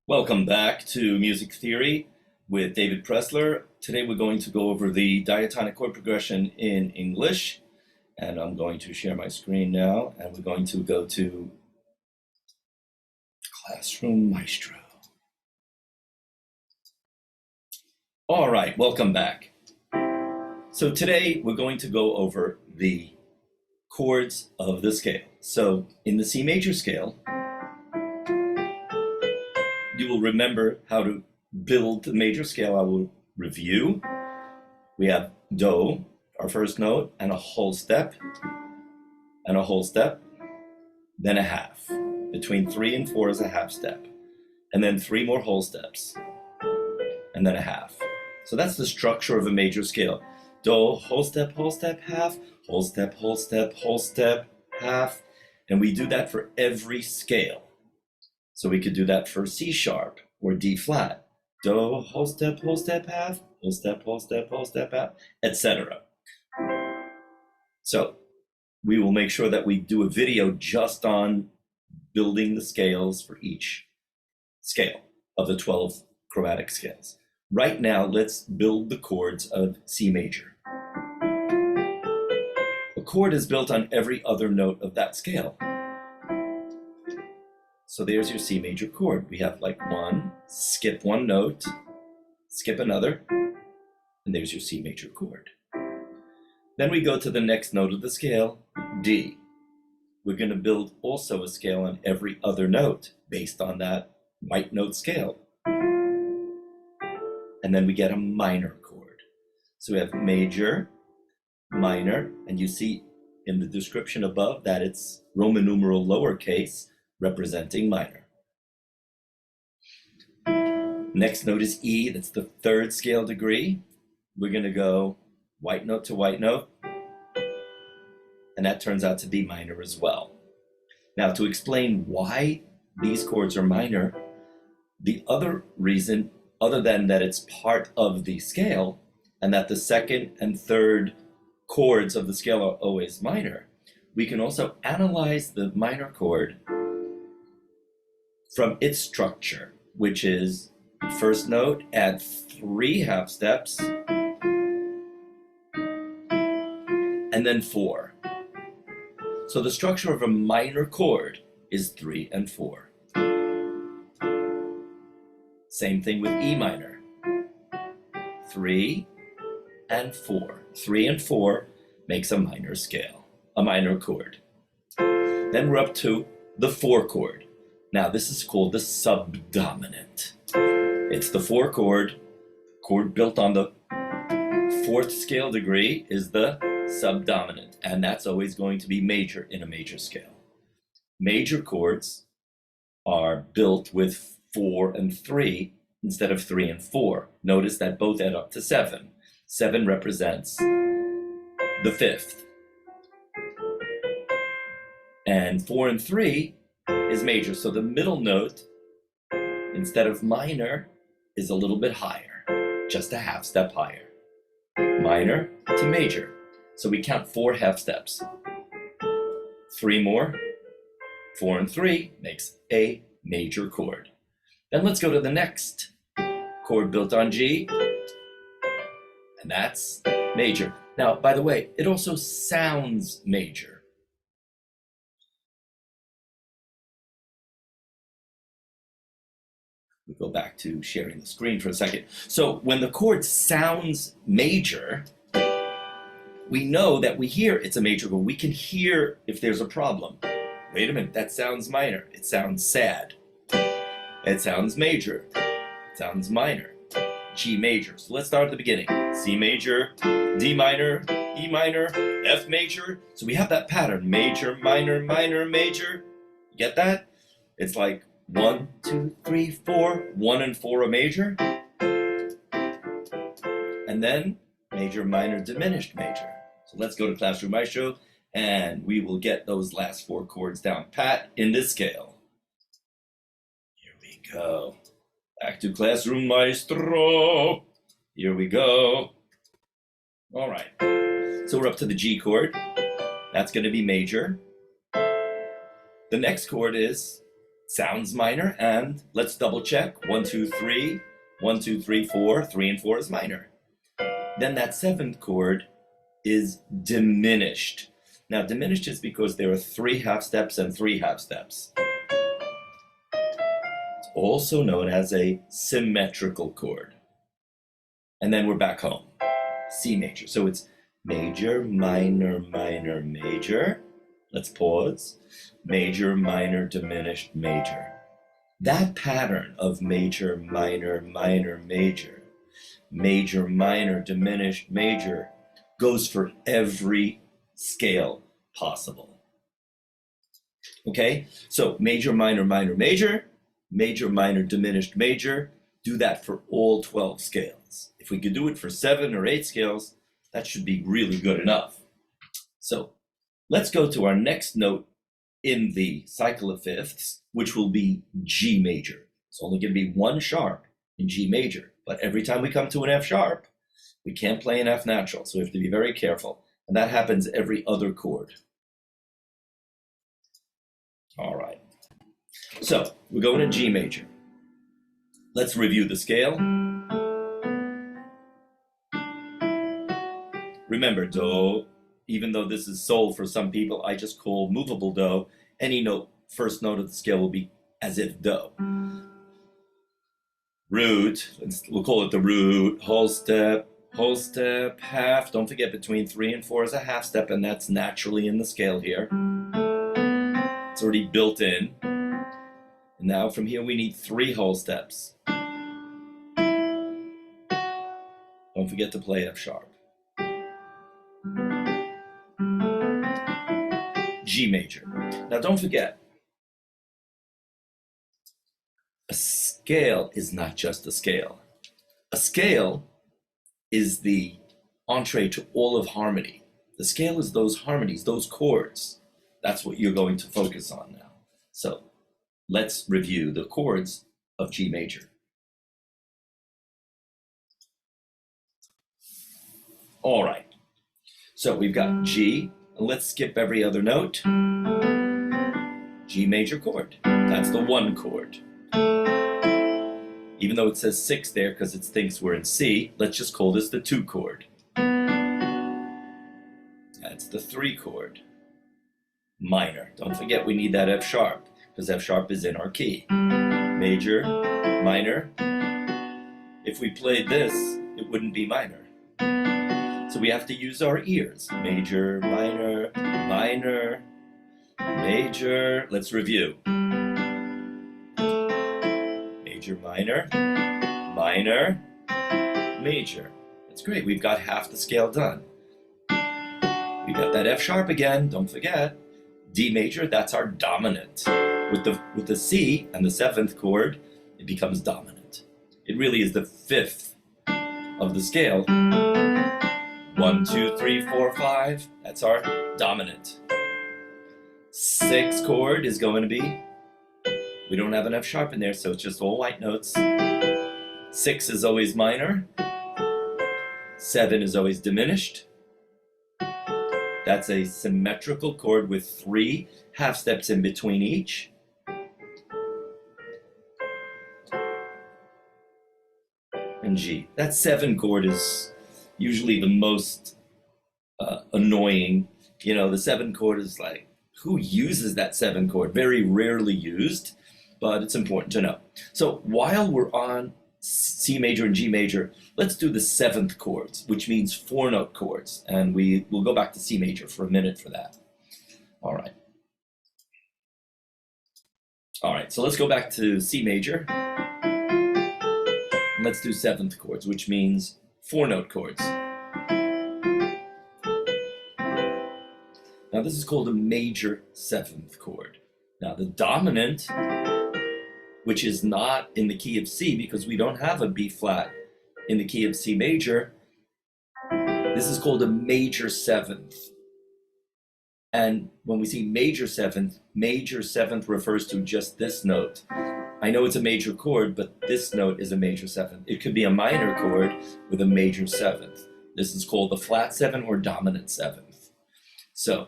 Welcome back to Music Theory with David Pressler. Today we're going to go over the diatonic chord progression in English. And I'm going to share my screen now, and we're going to go to Classroom Maestro. All right, welcome back. So today we're going to go over the chords of the scale. So in the C major scale, you will remember how to build the major scale. I will review. We have Do, our first note, and a whole step, and a whole step, then a half. Between 3 and 4 is a half step, and then 3 more whole steps, and then a half. So that's the structure of a major scale. Do, whole step, half, whole step, half, and we do that for every scale. So we could do that for C sharp or D flat. Do, whole step, half, whole step, half, etc. So we will make sure that we do a video just on building the scales for each scale of the 12 chromatic scales. Right now, let's build the chords of C major. A chord is built on every other note of that scale. So there's your C major chord. We have like one, skip one note, skip another, and there's your C major chord. Then we go to the next note of the scale, D. We're going to build also a scale on every other note based on that white note scale. And then we get a minor chord. So we have major, minor, and you see in the description above that it's Roman numeral lowercase, representing minor. Next note is E, that's the third scale degree. We're going to go white note to white note, and that turns out to be minor as well. Now, to explain why these chords are minor, the other reason, other than that it's part of the scale, and that the second and third chords of the scale are always minor, we can also analyze the minor chord from its structure, which is first note, add 3 half steps, and then 4. So the structure of a minor chord is 3 and 4. Same thing with E minor. 3 and 4. 3 and 4 makes a minor scale, a minor chord. Then we're up to the 4 chord. Now this is called the subdominant. It's the 4 chord built on the 4th scale degree is the subdominant, and that's always going to be major in a major scale. Major chords are built with 4 and 3 instead of 3 and 4. Notice that both add up to 7. 7 represents the 5th. And 4 and 3 is major. So the middle note, instead of minor, is a little bit higher, just a half step higher. Minor to major. So we count 4 half steps. 3 more, 4 and 3 makes a major chord. Then let's go to the next chord built on G, and that's major. Now, by the way, it also sounds major. We go back to sharing the screen for a second. So when the chord sounds major, we know that we hear it's a major chord. We can hear if there's a problem. Wait a minute, that sounds minor. It sounds sad. It sounds major. It sounds minor. G major. So let's start at the beginning. C major, D minor, E minor, F major. So we have that pattern. Major, minor, minor, major. You get that? It's like 1, 2, 3, 4. 1 and 4 a major. And then major, minor, diminished major. So let's go to Classroom Maestro, and we will get those last 4 chords down pat in this scale. Here we go. Back to Classroom Maestro. Here we go. All right. So we're up to the G chord. That's going to be major. The next chord is sounds minor, and let's double check. 1, 2, 3, 1, 2, 3, 4, 3 and 4 is minor. Then that seventh chord is diminished. Now, diminished is because there are 3 half steps and 3 half steps. It's also known as a symmetrical chord. And then we're back home. C major. So it's major, minor, minor, major. Let's pause. Major, minor, diminished, major. That pattern of major, minor, minor, major, major, minor, diminished, major goes for every scale possible. Okay, so major, minor, minor, major, major, minor, diminished, major. Do that for all 12 scales. If we could do it for 7 or 8 scales, that should be really good enough. So let's go to our next note in the cycle of fifths, which will be G major. It's only going to be 1 sharp in G major, but every time we come to an F sharp, we can't play an F natural, so we have to be very careful. And that happens every other chord. All right. So we're going to G major. Let's review the scale. Remember, do, even though this is sol for some people, I just call movable do. Any note, first note of the scale will be as if do. Root, we'll call it the root, whole step, half. Don't forget between 3 and 4 is a half step, and that's naturally in the scale here. It's already built in. And now from here we need 3 whole steps. Don't forget to play F sharp. G major. Now don't forget, a scale is not just a scale. A scale is the entree to all of harmony. The scale is those harmonies, those chords. That's what you're going to focus on now. So let's review the chords of G major. All right, so we've got G, and let's skip every other note. G major chord, that's the 1 chord. Even though it says 6 there because it thinks we're in C, let's just call this the 2 chord. That's the 3 chord. Minor, don't forget we need that F sharp because F sharp is in our key. Major, minor. If we played this, it wouldn't be minor. So we have to use our ears. Major, minor, minor, major. Let's review. Major, minor, minor, major. That's great. We've got half the scale done. We got that F sharp again. Don't forget. D major, that's our dominant. With the C and the 7th chord, it becomes dominant. It really is the 5th of the scale. 1, 2, 3, 4, 5. That's our dominant. 6th chord is going to be, we don't have an F sharp in there, so it's just all white notes. 6 is always minor. 7 is always diminished. That's a symmetrical chord with 3 half steps in between each. And G. That 7 chord is usually the most annoying. You know, the 7 chord is like, who uses that 7 chord? Very rarely used, but it's important to know. So while we're on C major and G major, let's do the 7th chords, which means 4-note chords. And we'll go back to C major for a minute for that. All right. All right, so let's go back to C major. And let's do 7th chords, which means 4-note chords. Now this is called a major 7th chord. Now the dominant, which is not in the key of C because we don't have a B flat in the key of C major, this is called a major 7th. And when we see major 7th refers to just this note. I know it's a major chord, but this note is a major 7th. It could be a minor chord with a major 7th. This is called the flat 7 or dominant 7th. So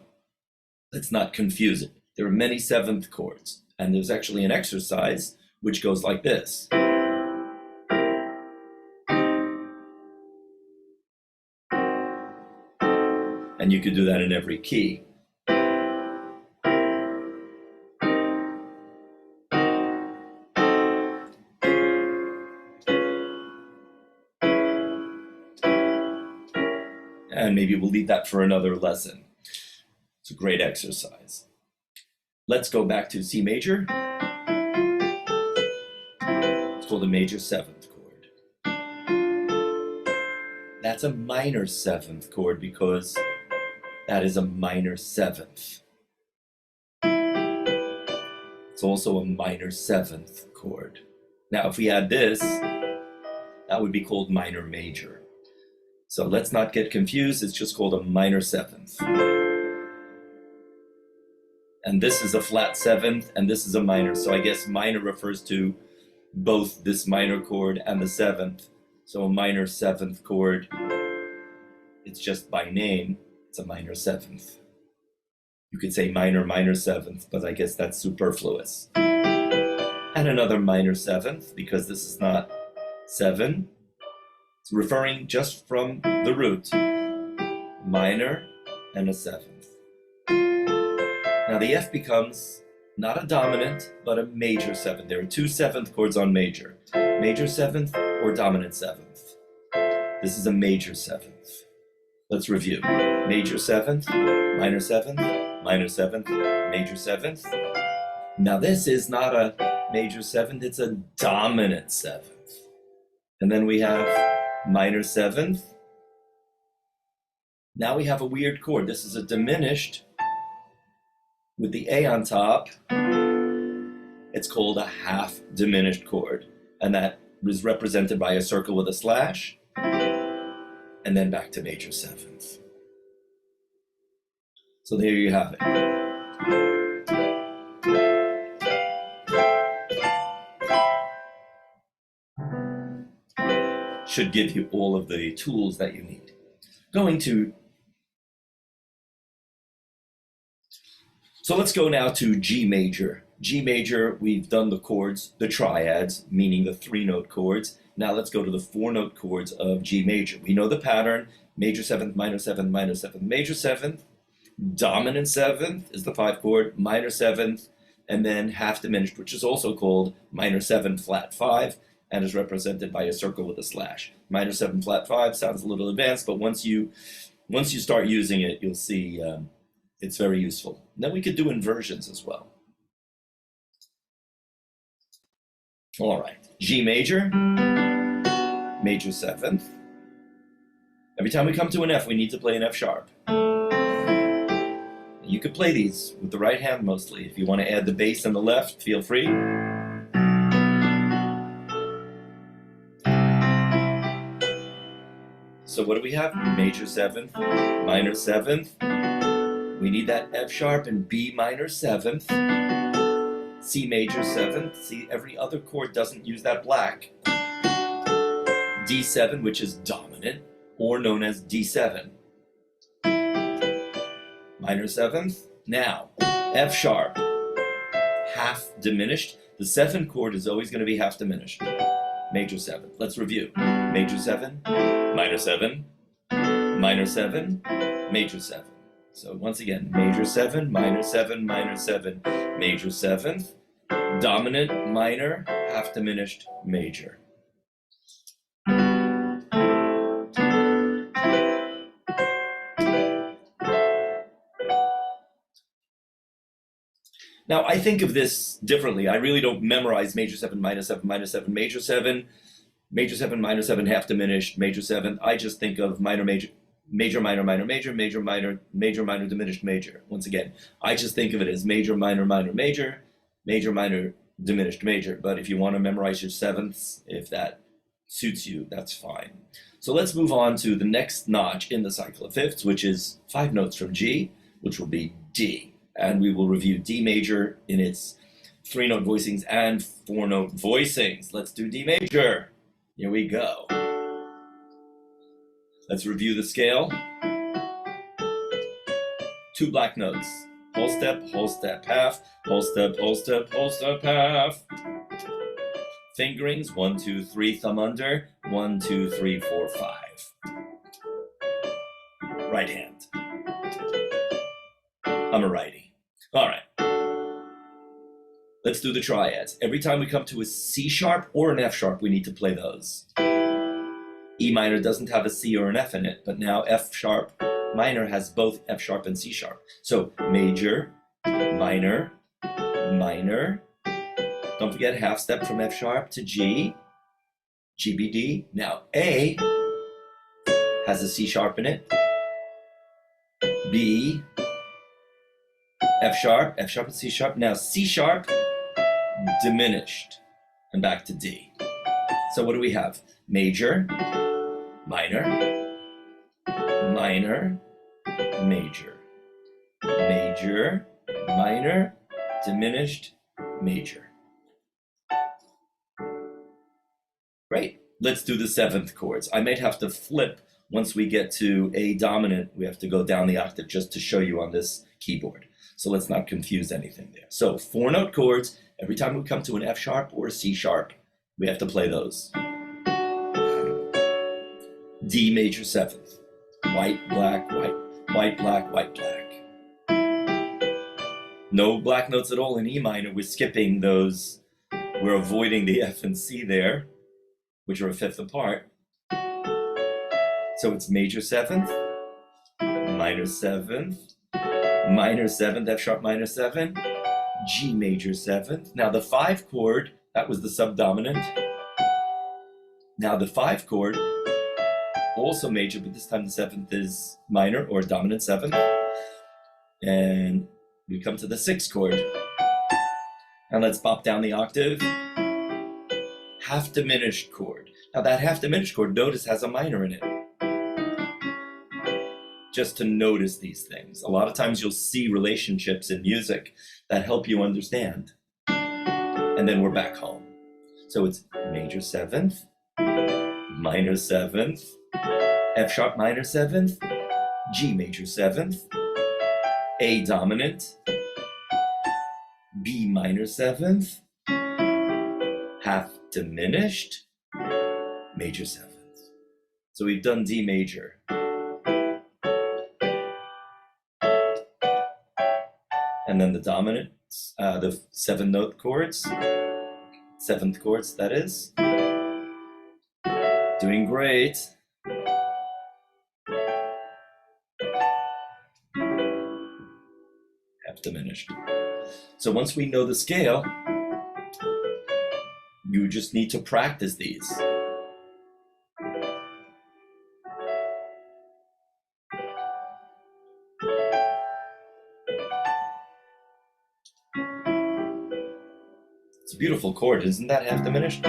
let's not confuse it. There are many 7th chords. And there's actually an exercise which goes like this. And you could do that in every key. And maybe we'll leave that for another lesson. It's a great exercise. Let's go back to C major. It's called a major 7th chord. That's a minor 7th chord because that is a minor 7th. It's also a minor 7th chord. Now, if we add this, that would be called minor major. So let's not get confused. It's just called a minor 7th. And this is a flat 7th, and this is a minor. So I guess minor refers to both this minor chord and the 7th. So a minor 7th chord, it's just by name, it's a minor 7th. You could say minor 7th, but I guess that's superfluous. And another minor 7th, because this is not 7. It's referring just from the root, minor and a 7th. Now the F becomes not a dominant, but a major 7th. There are 2 7th chords on major. Major 7th or dominant 7th. This is a major 7th. Let's review. Major 7th, minor 7th, minor 7th, major 7th. Now this is not a major 7th, it's a dominant 7th. And then we have minor 7th. Now we have a weird chord. This is a diminished with the A on top. It's called a half diminished chord. And that is represented by a circle with a slash. And then back to major 7th. So there you have it. Should give you all of the tools that you need. So let's go now to G major. G major, we've done the chords, the triads, meaning the 3-note chords. Now let's go to the 4-note chords of G major. We know the pattern: major 7th, minor 7th, minor 7th, major 7th. Dominant 7th is the 5 chord, minor 7th, and then half diminished, which is also called minor 7 flat 5, and is represented by a circle with a slash. Minor 7 flat 5 sounds a little advanced, but once you start using it, you'll see it's very useful. Then we could do inversions as well. All right, G major, major 7th. Every time we come to an F, we need to play an F sharp. You could play these with the right hand mostly. If you want to add the bass on the left, feel free. So what do we have? Major 7th, minor 7th. We need that F sharp and B minor 7th. C major 7th. See, every other chord doesn't use that black. D7, which is dominant, or known as D7. Minor 7th. Now, F sharp, half diminished. The 7th chord is always going to be half diminished. Major 7th. Let's review. Major 7, minor 7, minor 7, major 7. So once again, major 7, minor 7, minor 7, major 7th, dominant, minor, half diminished, major. Now, I think of this differently. I really don't memorize major 7, minor 7, minor 7, major 7, major 7, minor 7, half diminished, major 7. I just think of minor, major, major, minor, minor, major, major, minor, major, minor, diminished, major. Once again, I just think of it as major, minor, minor, major, major, minor, diminished, major. But if you want to memorize your 7ths, if that suits you, that's fine. So let's move on to the next notch in the cycle of fifths, which is 5 notes from G, which will be D. And we will review D major in its 3-note voicings and 4-note voicings. Let's do D major. Here we go. Let's review the scale. 2 black notes. whole step, half, whole step, half. Fingerings, 1, 2, 3, thumb under, 1, 2, 3, 4, 5. Right hand. I'm a righty. All right. Let's do the triads. Every time we come to a C sharp or an F sharp, we need to play those. E minor doesn't have a C or an F in it, but now F sharp minor has both F sharp and C sharp. So major, minor, minor. Don't forget half step from F sharp to G, G, B, D. Now A has a C sharp in it. B, F sharp and C sharp. Now C sharp, diminished, and back to D. So what do we have? Major, minor, minor, major, major, minor, diminished, major. Great. Let's do the 7th chords. I might have to flip once we get to A dominant. We have to go down the octave just to show you on this keyboard. So let's not confuse anything there. So 4-note chords. Every time we come to an F sharp or a C sharp, we have to play those. D major 7th. White, black, white. White, black, white, black. No black notes at all in E minor. We're skipping those. We're avoiding the F and C there, which are a 5th apart. So it's major 7th, minor 7th, minor 7th, F sharp minor 7, G major 7th. Now the 5 chord, that was the subdominant. Now the 5 chord, also major, but this time the 7th is minor or dominant 7th. And we come to the 6th chord. And let's pop down the octave. Half diminished chord. Now that half diminished chord, notice, has a minor in it. Just to notice these things. A lot of times you'll see relationships in music that help you understand. And then we're back home. So it's major 7th, minor 7th, F sharp minor 7th, G major 7th, A dominant, B minor 7th, half diminished, major 7th. So we've done D major. And then the dominant, the 7-note chords, 7th chords, that is. Doing great. Half diminished. So once we know the scale, you just need to practice these. It's a beautiful chord, isn't that half diminished?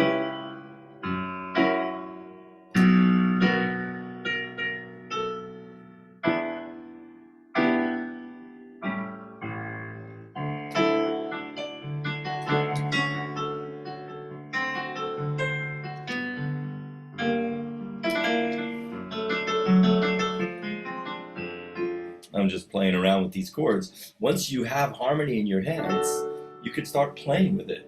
I'm just playing around with these chords. Once you have harmony in your hands, you can start playing with it.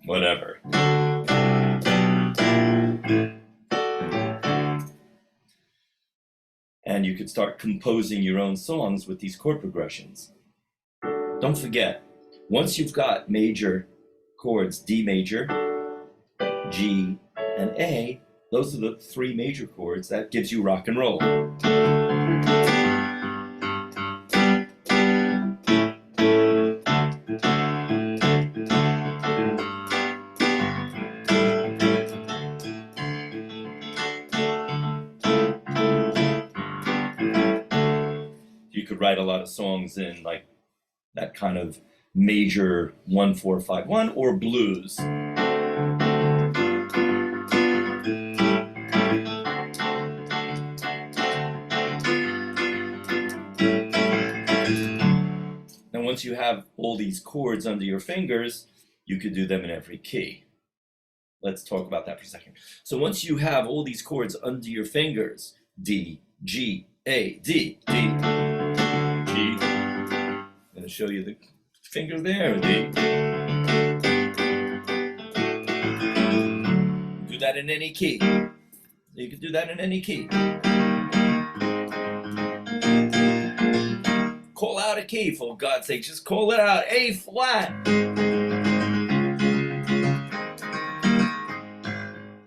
Whatever. And you could start composing your own songs with these chord progressions. Don't forget, once you've got major chords, D major, G, and A, those are the 3 major chords. That gives you rock and roll. write a lot of songs in like that kind of major 1-4-5-1 or blues. Now, once you have all these chords under your fingers, you could do them in every key. Let's talk about that for a second. So once you have all these chords under your fingers, D, G, A, D, D, G. I'm going to show you the finger there, D. Do that in any key. You can do that in any key. Call out a key, for God's sake. Just call it out. A flat.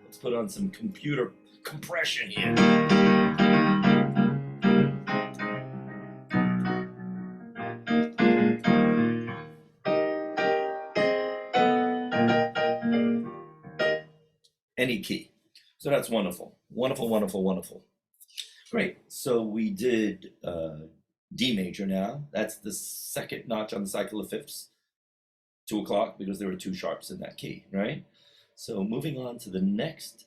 Let's put on some computer compression here. Any key. So that's wonderful. Wonderful, wonderful, wonderful. Great. So we did D major now. That's the second notch on the cycle of fifths. 2 o'clock, because there were 2 sharps in that key, right? So moving on to the next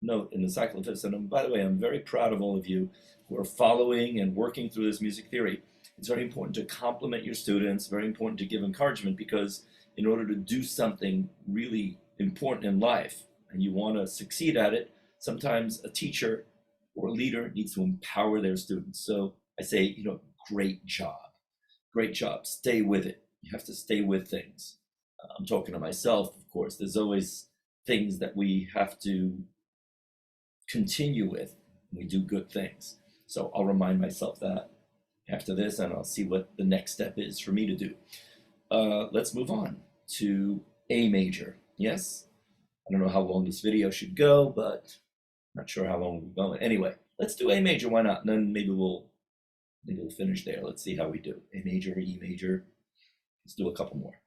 note in the cycle of fifths. And by the way, I'm very proud of all of you who are following and working through this music theory. It's very important to compliment your students, very important to give encouragement, because in order to do something really important in life and you want to succeed at it, sometimes a teacher or a leader needs to empower their students. So I say, great job. Great job. Stay with it. You have to stay with things. I'm talking to myself, of course. There's always things that we have to continue with when we do good things. So I'll remind myself that after this, and I'll see what the next step is for me to do. Let's move on to A major. Yes? I don't know how long this video should go, but I'm not sure how long we're going. Anyway, let's do A major. Why not? And then maybe we'll finish there. Let's see how we do. A major, E major. Let's do a couple more.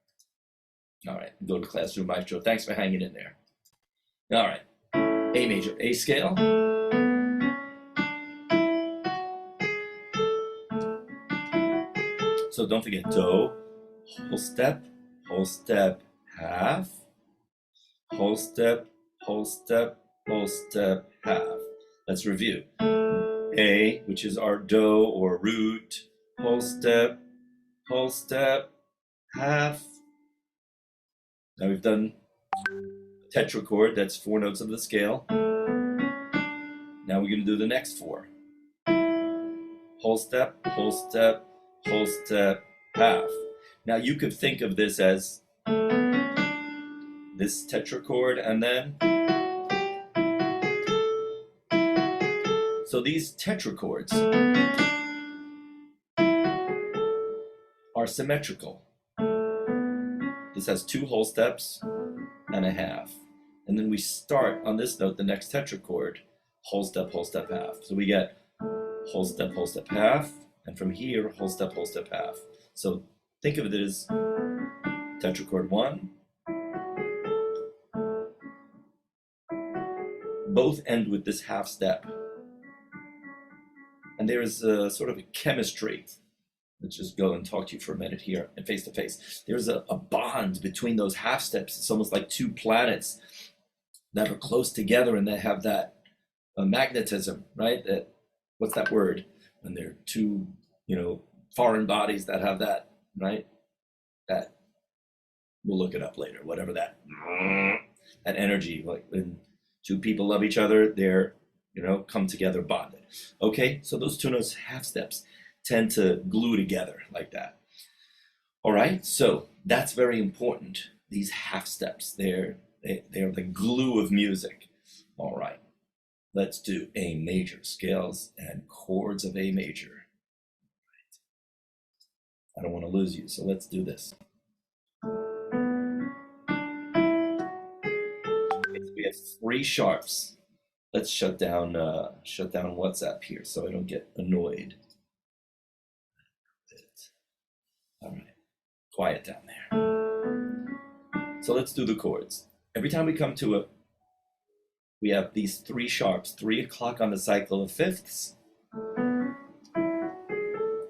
All right, go to Classroom Maestro. Thanks for hanging in there. All right, A major, A scale. So don't forget do, whole step, half, whole step, half. Let's review. A, which is our do or root, whole step, half. Now we've done a tetrachord, that's 4 notes of the scale. Now we're going to do the next 4. Whole step, half. Now you could think of this as this tetrachord and then. So these tetrachords are symmetrical. This has 2 whole steps and a half. And then we start on this note, the next tetrachord, whole step, half. So we get whole step, half. And from here, whole step, half. So think of it as tetrachord 1. Both end with this half step. And there is a sort of a chemistry. Let's just go and talk to you for a minute here and face to face. There's a bond between those half steps. It's almost like 2 planets that are close together and they have that magnetism, right? That, what's that word? When they're 2, foreign bodies that have that, right? That, we'll look it up later, whatever that energy, like when 2 people love each other, they're, come together bonded. Okay, so those 2 notes, half steps, tend to glue together like that. All right, so that's very important. These half steps, they're the glue of music. All right, let's do A major, scales and chords of A major. I don't want to lose you, so let's do this. Okay, so we have 3 sharps. Let's shut down WhatsApp here so I don't get annoyed. All right, quiet down there. So let's do the chords. Every time we come to it, we have these 3 sharps, 3 o'clock on the cycle of fifths.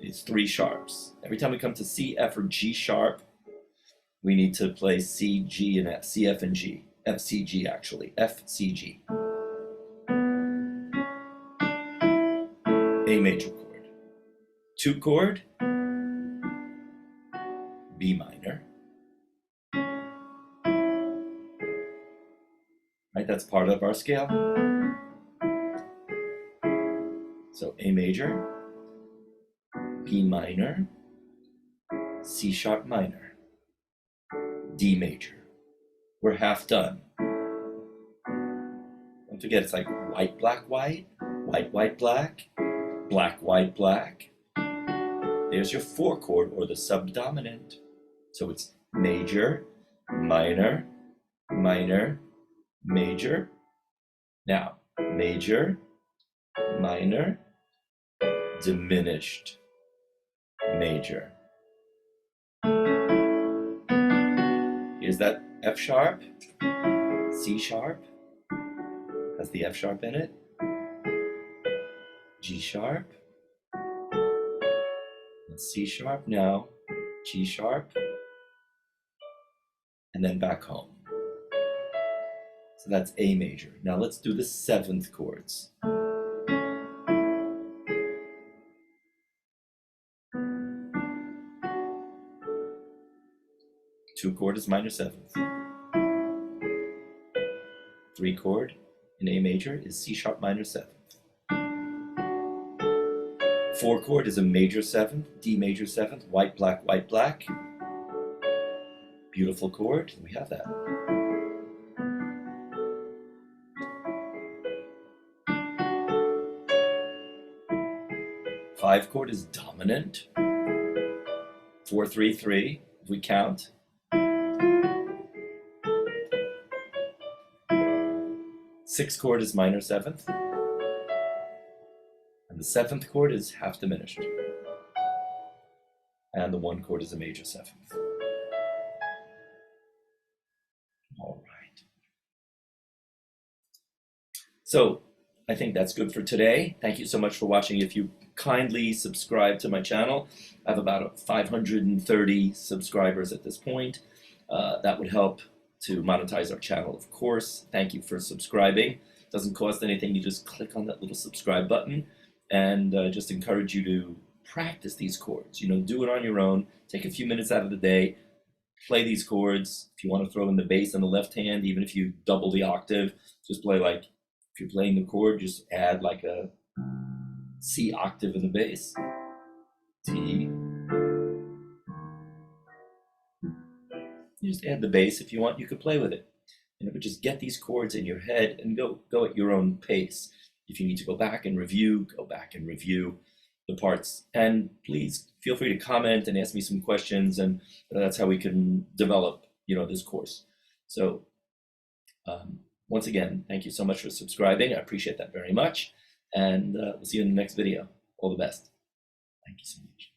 These It's 3 sharps. Every time we come to C, F, or G sharp, we need to play C, G, and F. C, F, and G. F, C, G, actually. F, C, G. A major chord. 2 chord, B minor. Right, that's part of our scale. So A major, B minor, C sharp minor, D major. We're half done. Don't forget, it's like white, black, white, white, white, black, black, white, black. There's your 4 chord, or the subdominant. So it's major, minor, minor, major. Now, major, minor, diminished, major. Here's that F sharp, C sharp, has the F sharp in it, G sharp, and C sharp now, G sharp, and then back home. So that's A major. Now let's do the 7th chords. Two chord is minor 7th. 3 chord in A major is C sharp minor 7th. 4 chord is a major 7th, D major 7th, white, black, white, black. Beautiful chord, we have that. 5 chord is dominant. 4, 3, 3, if we count. 6 chord is minor 7th. And the 7th chord is half diminished. And the 1 chord is a major 7th. All right. So I think that's good for today. Thank you so much for watching. If you kindly subscribe to my channel, I have about 530 subscribers at this point. That would help to monetize our channel, of course. Thank you for subscribing. It doesn't cost anything. You just click on that little subscribe button, and just encourage you to practice these chords. You know, do it on your own. Take a few minutes out of the day. Play these chords. If you want to throw in the bass on the left hand, even if you double the octave, just play like, if you're playing the chord, just add like a C octave in the bass. T. You just add the bass if you want. You could play with it. You know, but just get these chords in your head and go at your own pace. If you need to go back and review, go back and review the parts. And please feel free to comment and ask me some questions, and that's how we can develop, you know, this course. So once again, thank you so much for subscribing. I appreciate that very much. And we'll see you in the next video. All the best. Thank you so much.